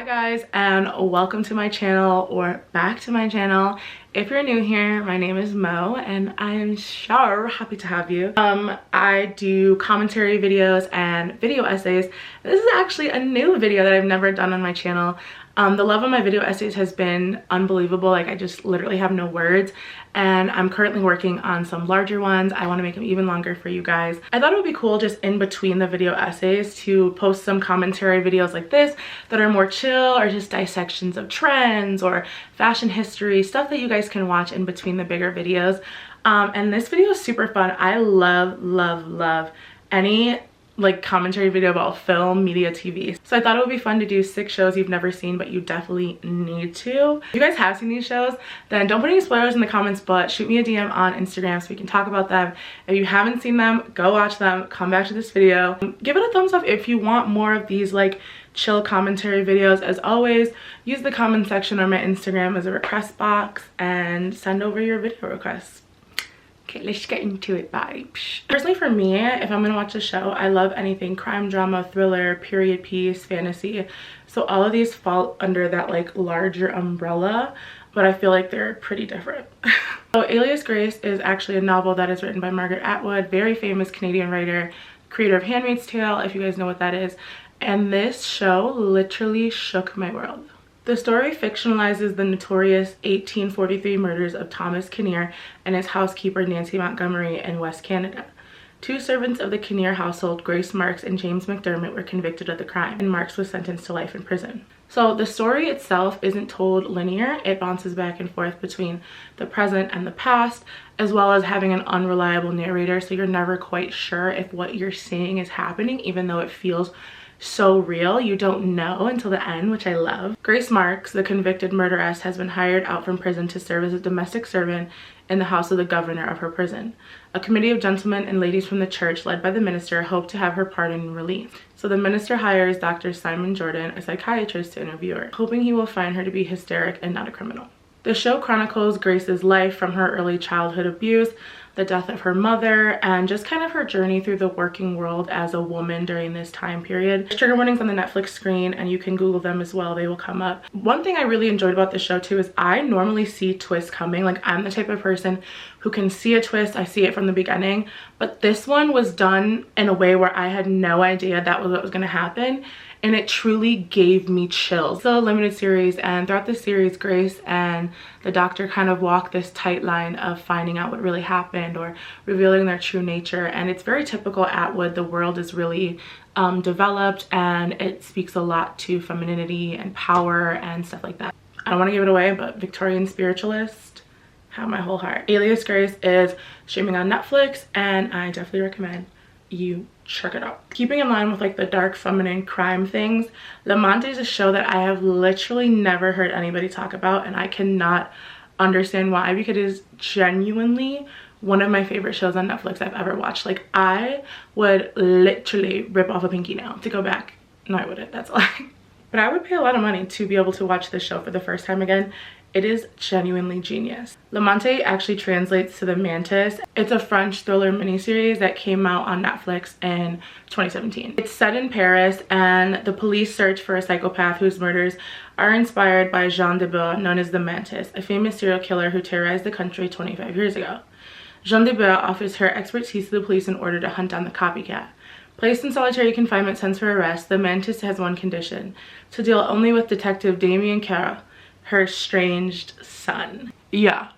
Hi guys, and welcome to my channel, or back to my channel. If you're new here, my name is Mo and I am so happy to have you. I do commentary videos and video essays. This is actually a new video that I've never done on my channel. The love of my video essays has been unbelievable. Like, I just literally have no words, and I'm currently working on some larger ones. I want to make them even longer for you guys. I thought it would be cool just in between the video essays to post some commentary videos like this that are more chill, or just dissections of trends or fashion history, stuff that you guys can watch in between the bigger videos. And this video is super fun. I love any like commentary video about film, media, TV. So I thought it would be fun to do 6 shows you've never seen, but you definitely need to. If you guys have seen these shows, then don't put any spoilers in the comments, but shoot me a DM on Instagram so we can talk about them. If you haven't seen them, go watch them, come back to this video. Give it a thumbs up if you want more of these like chill commentary videos. As always, use the comment section on my Instagram as a request box and send over your video requests. Okay, let's get into it, vibes. Personally, for me, if I'm gonna watch a show, I love anything crime, drama, thriller, period piece, fantasy. So all of these fall under that like larger umbrella, but I feel like they're pretty different. So Alias Grace is actually a novel that is written by Margaret Atwood, very famous Canadian writer, creator of Handmaid's Tale, if you guys know what that is. And this show literally shook my world. The story fictionalizes the notorious 1843 murders of Thomas Kinnear and his housekeeper Nancy Montgomery in West Canada. 2 servants of the Kinnear household, Grace Marks and James McDermott, were convicted of the crime, and Marks was sentenced to life in prison. So the story itself isn't told linear. It bounces back and forth between the present and the past, as well as having an unreliable narrator, so you're never quite sure if what you're seeing is happening, even though it feels so real. You don't know until the end, which I love. Grace Marks, the convicted murderess, has been hired out from prison to serve as a domestic servant in the house of the governor of her prison. A committee of gentlemen and ladies from the church, led by the minister, hope to have her pardoned and released. So the minister hires Dr. Simon Jordan, a psychiatrist, to interview her, hoping he will find her to be hysteric and not a criminal. The show chronicles Grace's life from her early childhood abuse, the death of her mother, and just kind of her journey through the working world as a woman during this time period. Trigger warnings on the Netflix screen, and you can Google them as well. They will come up. One thing I really enjoyed about the show too is I normally see twists coming. Like, I'm the type of person who can see a twist. I see it from the beginning, but this one was done in a way where I had no idea that was what was going to happen. And it truly gave me chills. It's a limited series, and throughout the series, Grace and the doctor kind of walk this tight line of finding out what really happened or revealing their true nature. And it's very typical Atwood. The world is really developed, and it speaks a lot to femininity and power and stuff like that. I don't want to give it away, but Victorian spiritualist, have my whole heart. Alias Grace is streaming on Netflix, and I definitely recommend you check it out. Keeping in line with like the dark feminine crime things, Monte is a show that I have literally never heard anybody talk about, and I cannot understand why, because it is genuinely one of my favorite shows on Netflix I've ever watched. Like, I would literally rip off a pinky nail to go back. No, I wouldn't, that's a lie. But I would pay a lot of money to be able to watch this show for the first time again. It is genuinely genius. Monte actually translates to the Mantis. It's a French thriller miniseries that came out on Netflix in 2017. It's set in Paris, and the police search for a psychopath whose murders are inspired by Jean de Beau, known as the Mantis, a famous serial killer who terrorized the country 25 years ago. Jean de Beau offers her expertise to the police in order to hunt down the copycat. Placed in solitary confinement since her arrest, the Mantis has one condition: to deal only with Detective Damien Carrel, her estranged son. Yeah.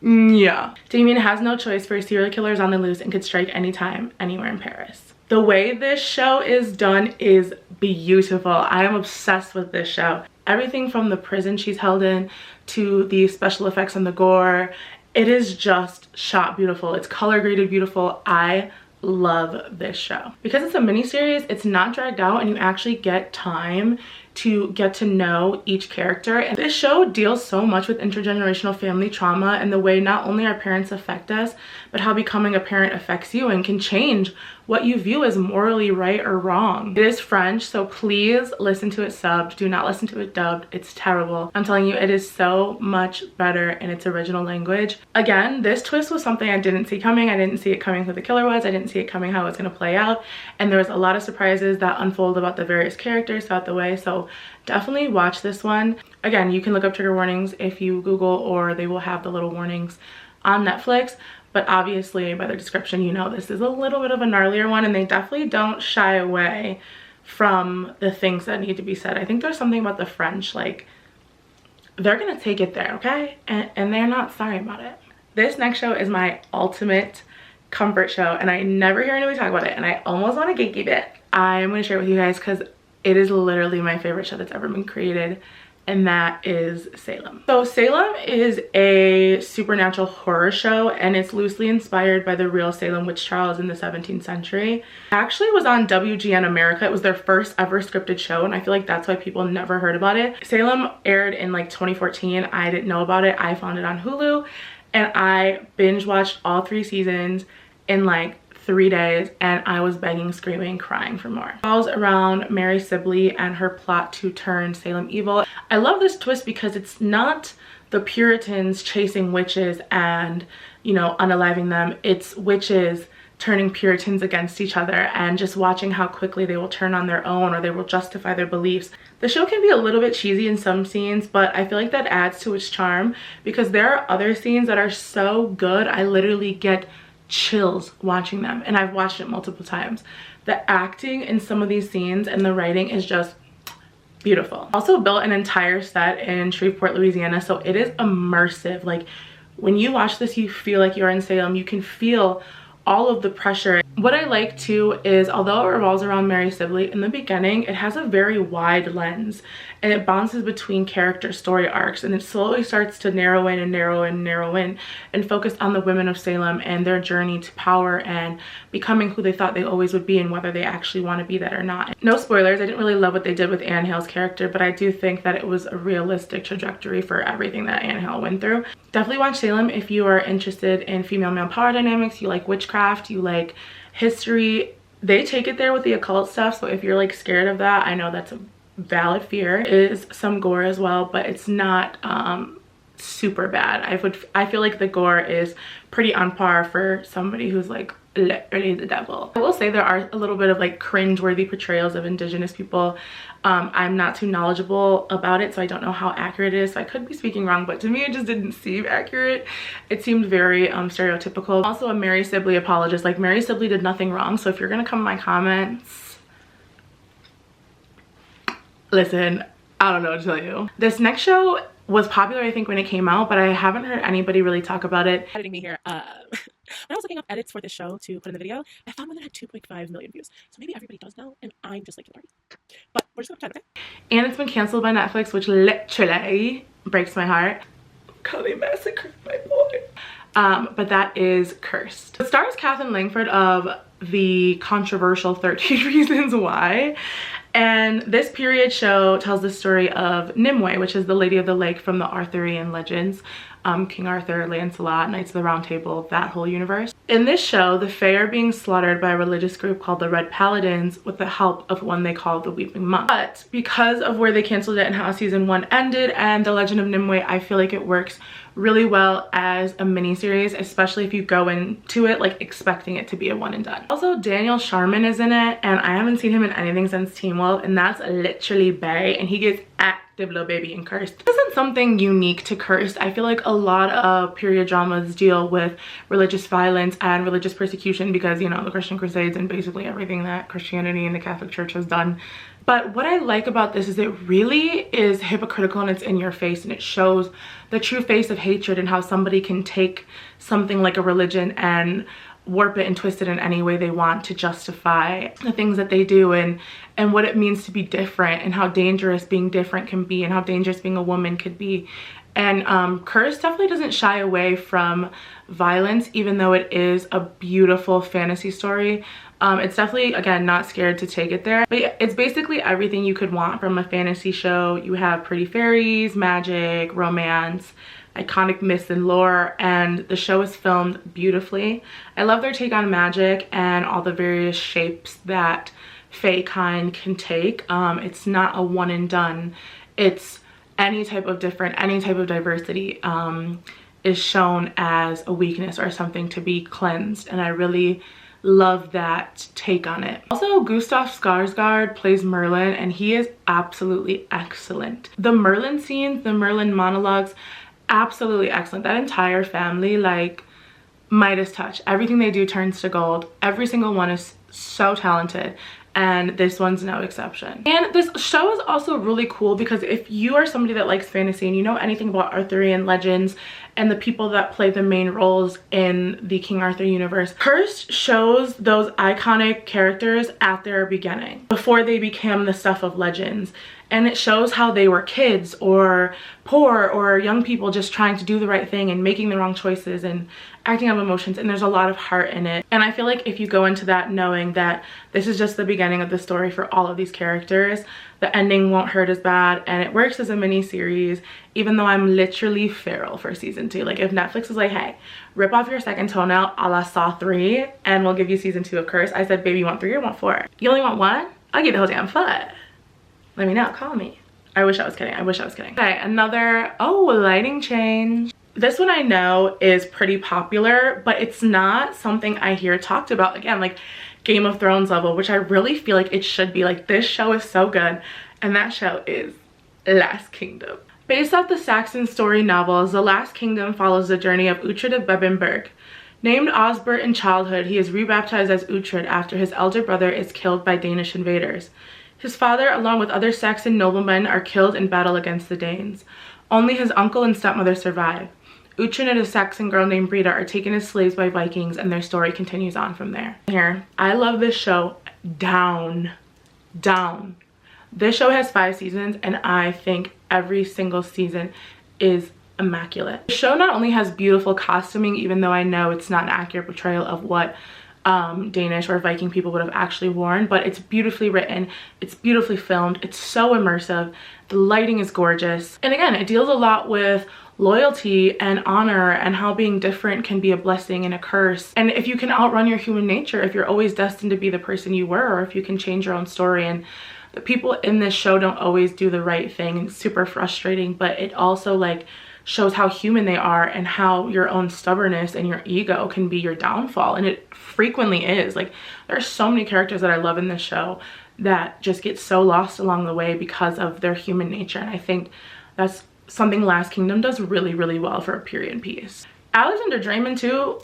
Damien has no choice, for serial killers on the loose and could strike anytime, anywhere in Paris. The way this show is done is beautiful. I am obsessed with this show. Everything from the prison she's held in to the special effects and the gore, it is just shot beautiful. It's color graded beautiful. I love this show. Because it's a miniseries, it's not dragged out, and you actually get time to get to know each character. And this show deals so much with intergenerational family trauma and the way not only our parents affect us, but how becoming a parent affects you and can change what you view as morally right or wrong. It is French, so please listen to it subbed. Do not listen to it dubbed. It's terrible. I'm telling you, it is so much better in its original language. Again, this twist was something I didn't see coming. I didn't see it coming who the killer was. I didn't see it coming how it was going to play out. And there was a lot of surprises that unfold about the various characters throughout the way. So So definitely watch this one. Again, you can look up trigger warnings if you Google, or they will have the little warnings on Netflix. But obviously by the description, you know this is a little bit of a gnarlier one, and they definitely don't shy away from the things that need to be said. I think there's something about the French, like, they're gonna take it there, okay? And they're not sorry about it. This next show is my ultimate comfort show, and I never hear anybody talk about it, and I almost want to gatekeep it. I'm gonna share it with you guys because it is literally my favorite show that's ever been created, and that is Salem. So Salem is a supernatural horror show, and it's loosely inspired by the real Salem witch trials in the 17th century. It actually was on WGN America. It was their first ever scripted show, and I feel like that's why people never heard about it. Salem aired in like 2014. I didn't know about it. I found it on Hulu, and I binge watched all 3 seasons in like 3 days, and I was begging, screaming, crying for more. It revolves around Mary Sibley and her plot to turn Salem evil. I love this twist because it's not the Puritans chasing witches and, you know, unaliving them. It's witches turning Puritans against each other, and just watching how quickly they will turn on their own, or they will justify their beliefs. The show can be a little bit cheesy in some scenes, but I feel like that adds to its charm because there are other scenes that are so good. I literally get chills watching them, and I've watched it multiple times. The acting in some of these scenes and the writing is just beautiful. Also built an entire set in Shreveport, Louisiana, so it is immersive. Like, when you watch this, you feel like you're in Salem. You can feel all of the pressure. What I like too is, although it revolves around Mary Sibley, in the beginning it has a very wide lens, and it bounces between character story arcs, and it slowly starts to narrow in and narrow in and narrow in, and focus on the women of Salem and their journey to power and becoming who they thought they always would be, and whether they actually want to be that or not. No spoilers, I didn't really love what they did with Anne Hale's character, but I do think that it was a realistic trajectory for everything that Anne Hale went through. Definitely watch Salem if you are interested in female-male power dynamics, you like witchcraft, you like history. They take it there with the occult stuff, so if you're like scared of that, I know that's a valid fear. There is some gore as well, but it's not super bad. I feel like the gore is pretty on par for somebody who's like literally the devil. I will say there are a little bit of like cringe-worthy portrayals of indigenous people. I'm not too knowledgeable about it, so I don't know how accurate it is, so I could be speaking wrong, but to me it just didn't seem accurate. It seemed very stereotypical. Also a Mary Sibley apologist. Like, Mary Sibley did nothing wrong, so if you're gonna come in my comments, listen, I don't know what to tell you. This next show was popular, I think, when it came out, but I haven't heard anybody really talk about it. Editing me here. When I was looking up edits for this show to put in the video, I found one that had 2.5 million views. So maybe everybody does know, and I'm just late to the party. But we're just gonna pretend, okay? And it's been canceled by Netflix, which literally breaks my heart. How they massacred my boy. But that is Cursed. It stars Katherine Langford of the controversial 13 Reasons Why. And this period show tells the story of Nimue, which is the Lady of the Lake from the Arthurian legends. King Arthur, Lancelot, Knights of the Round Table, that whole universe. In this show, the Fae are being slaughtered by a religious group called the Red Paladins with the help of one they call the Weeping Monk. But because of where they canceled it and how season 1 ended and the Legend of Nimue, I feel like it works really well as a mini-series, especially if you go into it like expecting it to be a one and done. Also, Daniel Sharman is in it, and I haven't seen him in anything since Teen Wolf, and that's literally bae, and he gets active little baby in Cursed. This isn't something unique to Cursed. I feel like a lot of period dramas deal with religious violence and religious persecution because, you know, the Christian Crusades and basically everything that Christianity and the Catholic Church has done. But what I like about this is it really is hypocritical, and it's in your face, and it shows the true face of hatred and how somebody can take something like a religion and warp it and twist it in any way they want to justify the things that they do, and what it means to be different, and how dangerous being different can be, and how dangerous being a woman could be. And Cursed definitely doesn't shy away from violence, even though it is a beautiful fantasy story. It's definitely, again, not scared to take it there. But yeah, it's basically everything you could want from a fantasy show. You have pretty fairies, magic, romance, iconic myths and lore, and the show is filmed beautifully. I love their take on magic and all the various shapes that fae kind can take. It's not a one and done. It's any type of different, any type of diversity is shown as a weakness or something to be cleansed, and I really love that take on it. Also, Gustav Skarsgård plays Merlin, and he is absolutely excellent. The Merlin scenes, the Merlin monologues, absolutely excellent. That entire family, like, Midas touch. Everything they do turns to gold. Every single one is so talented, and this one's no exception. And this show is also really cool because if you are somebody that likes fantasy and you know anything about Arthurian legends and the people that play the main roles in the King Arthur universe, Cursed shows those iconic characters at their beginning, before they became the stuff of legends. And it shows how they were kids or poor or young people just trying to do the right thing and making the wrong choices and acting out of emotions, and there's a lot of heart in it. And I feel like if you go into that knowing that this is just the beginning of the story for all of these characters, the ending won't hurt as bad, and it works as a mini series, even though I'm literally feral for season 2. Like, if Netflix is like, hey, rip off your second toenail a la Saw 3 and we'll give you season 2 of Curse, I said, baby, you want 3 or want 4? You only want 1? I'll give the whole damn 5. Let me know, call me. I wish I was kidding, I wish I was kidding. Okay, another, oh, lighting change. This one I know is pretty popular, but it's not something I hear talked about, again, like Game of Thrones level, which I really feel like it should be. Like, this show is so good, and that show is Last Kingdom. Based off the Saxon story novels, The Last Kingdom follows the journey of Uhtred of Bebbanburg. Named Osbert in childhood, he is rebaptized as Uhtred after his elder brother is killed by Danish invaders. His father, along with other Saxon noblemen, are killed in battle against the Danes. Only his uncle and stepmother survive. Uhtred and a Saxon girl named Brita are taken as slaves by Vikings, and their story continues on from there. Here, I love this show down. This show has 5 seasons, and I think every single season is immaculate. The show not only has beautiful costuming, even though I know it's not an accurate portrayal of what Danish or Viking people would have actually worn, but it's beautifully written, it's beautifully filmed, it's so immersive, the lighting is gorgeous, and again, it deals a lot with loyalty and honor and how being different can be a blessing and a curse, and if you can outrun your human nature, if you're always destined to be the person you were, or if you can change your own story. And the people in this show don't always do the right thing, and it's super frustrating, but it also like shows how human they are and how your own stubbornness and your ego can be your downfall, and it frequently is. Like, there are so many characters that I love in this show that just get so lost along the way because of their human nature, and I think that's something Last Kingdom does really, really well for a period piece. Alexander Draymond too,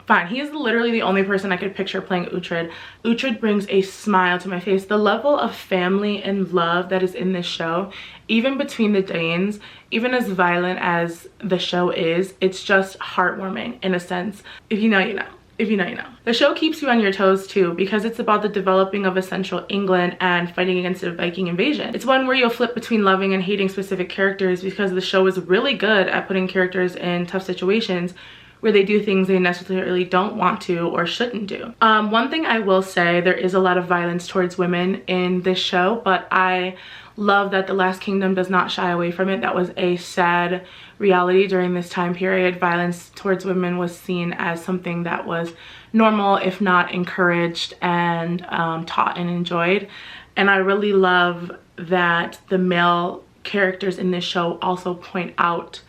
fine. He is literally the only person I could picture playing Uhtred. Uhtred brings a smile to my face. The level of family and love that is in this show, even between the Danes, even as violent as the show is, it's just heartwarming in a sense. If you know, you know. If you know, you know. The show keeps you on your toes too, because it's about the developing of essential England and fighting against a Viking invasion. It's one where you'll flip between loving and hating specific characters, because the show is really good at putting characters in tough situations where they do things they necessarily don't want to or shouldn't do. One thing I will say, there is a lot of violence towards women in this show, but I love that The Last Kingdom does not shy away from it. That was a sad reality during this time period. Violence towards women was seen as something that was normal, if not encouraged and taught and enjoyed. And I really love that the male characters in this show also point out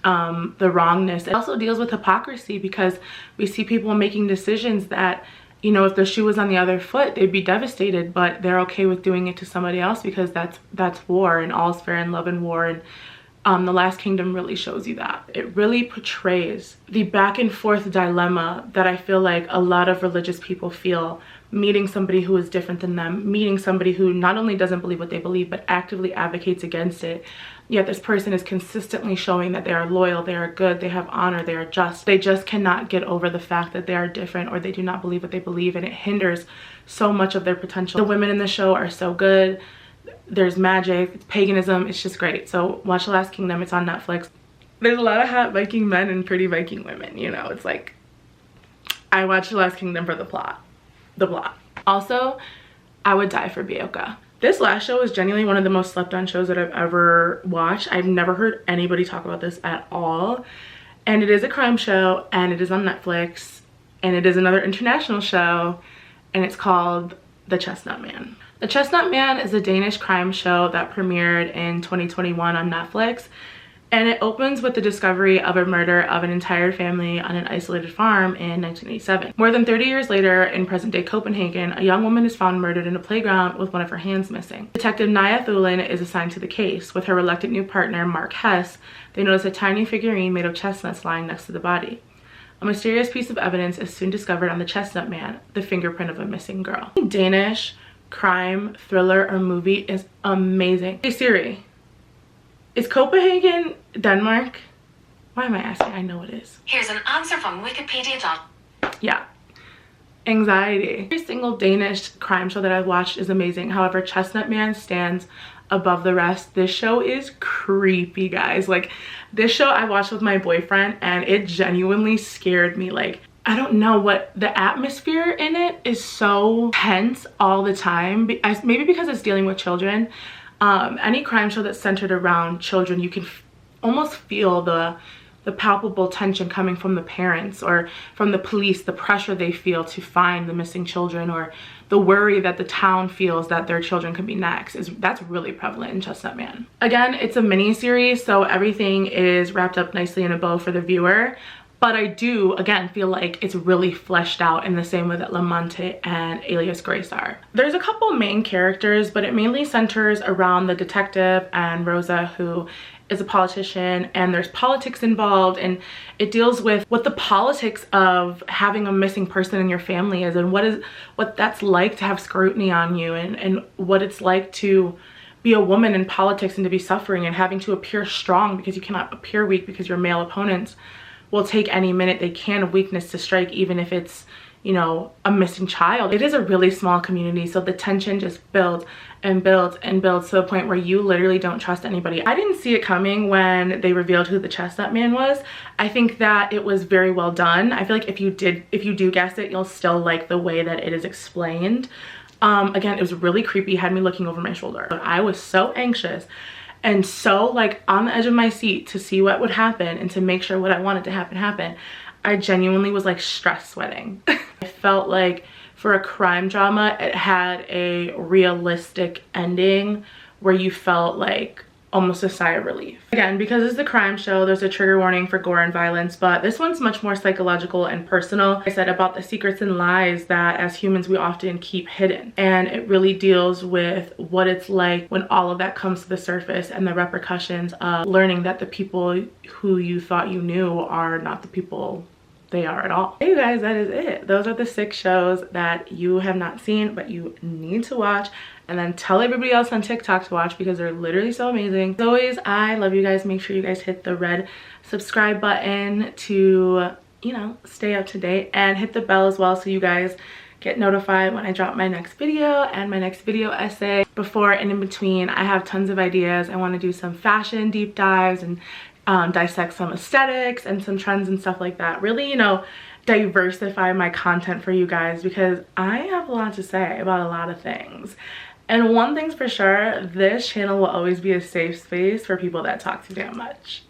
the wrongness. It also deals with hypocrisy, because we see people making decisions that, you know, if the shoe was on the other foot, they'd be devastated, but they're okay with doing it to somebody else because that's war, and all's fair in love and war. And The Last Kingdom really shows you that. It really portrays the back and forth dilemma that I feel like a lot of religious people feel, meeting somebody who is different than them, meeting somebody who not only doesn't believe what they believe, but actively advocates against it. Yet this person is consistently showing that they are loyal, they are good, they have honor, they are just. They just cannot get over the fact that they are different, or they do not believe what they believe, and it hinders so much of their potential. The women in the show are so good. There's magic, it's paganism, it's just great. So watch The Last Kingdom, it's on Netflix. There's a lot of hot Viking men and pretty Viking women, you know, it's like, I watch The Last Kingdom for the plot. Also, I would die for Bioka. This last show is genuinely one of the most slept on shows that I've ever watched. I've never heard anybody talk about this at all. And it is a crime show, and it is on Netflix, and it is another international show, and it's called The Chestnut Man. The Chestnut Man is a Danish crime show that premiered in 2021 on Netflix. And it opens with the discovery of a murder of an entire family on an isolated farm in 1987. More than 30 years later, in present-day Copenhagen, a young woman is found murdered in a playground with one of her hands missing. Detective Naya Thulin is assigned to the case. With her reluctant new partner, Mark Hess, they notice a tiny figurine made of chestnuts lying next to the body. A mysterious piece of evidence is soon discovered on the Chestnut Man, the fingerprint of a missing girl. Danish crime, thriller, or movie is amazing. Hey Siri, is Copenhagen Denmark? Why am I asking? I know it is. Here's an answer from Wikipedia. Yeah. Anxiety. Every single Danish crime show that I've watched is amazing. However, Chestnut Man stands above the rest. This show is creepy, guys. Like, this show I watched with my boyfriend and it genuinely scared me. Like, I don't know, what the atmosphere in it is so tense all the time. Maybe because it's dealing with children. Any crime show that's centered around children, you can almost feel the palpable tension coming from the parents or from the police, the pressure they feel to find the missing children, or the worry that the town feels that their children could be next. That's really prevalent in Chestnut Man. Again, it's a mini series, so everything is wrapped up nicely in a bow for the viewer. But I do, again, feel like it's really fleshed out in the same way that Monte and Alias Grace are. There's a couple main characters, but it mainly centers around the detective and Rosa, who is a politician, and there's politics involved, and it deals with what the politics of having a missing person in your family is, and what that's like to have scrutiny on you, and what it's like to be a woman in politics and to be suffering and having to appear strong because you cannot appear weak because your male opponents will take any minute they can of weakness to strike, even if it's, you know, a missing child. It is a really small community, so the tension just builds and builds and builds to the point where you literally don't trust anybody. I didn't see it coming when they revealed who the Chestnut Man was. I think that it was very well done. I feel like if you do guess it, you'll still like the way that it is explained. Again, it was really creepy, had me looking over my shoulder. But I was so anxious and so like on the edge of my seat to see what would happen and to make sure what I wanted to happen. I genuinely was like stress sweating. I felt like for a crime drama, it had a realistic ending where you felt like almost a sigh of relief. Again, because it's a crime show, there's a trigger warning for gore and violence, but this one's much more psychological and personal. I said about the secrets and lies that as humans we often keep hidden, and it really deals with what it's like when all of that comes to the surface and the repercussions of learning that the people who you thought you knew are not the people they are at all. Hey you guys, that is it. Those are the 6 shows that you have not seen but you need to watch, and then tell everybody else on TikTok to watch because they're literally so amazing. As always, I love you guys. Make sure you guys hit the red subscribe button to, you know, stay up to date, and hit the bell as well so you guys get notified when I drop my next video and my next video essay. Before and in between, I have tons of ideas. I want to do some fashion deep dives and dissect some aesthetics and some trends and stuff like that. Really, you know, diversify my content for you guys because I have a lot to say about a lot of things. And one thing's for sure, this channel will always be a safe space for people that talk too damn much.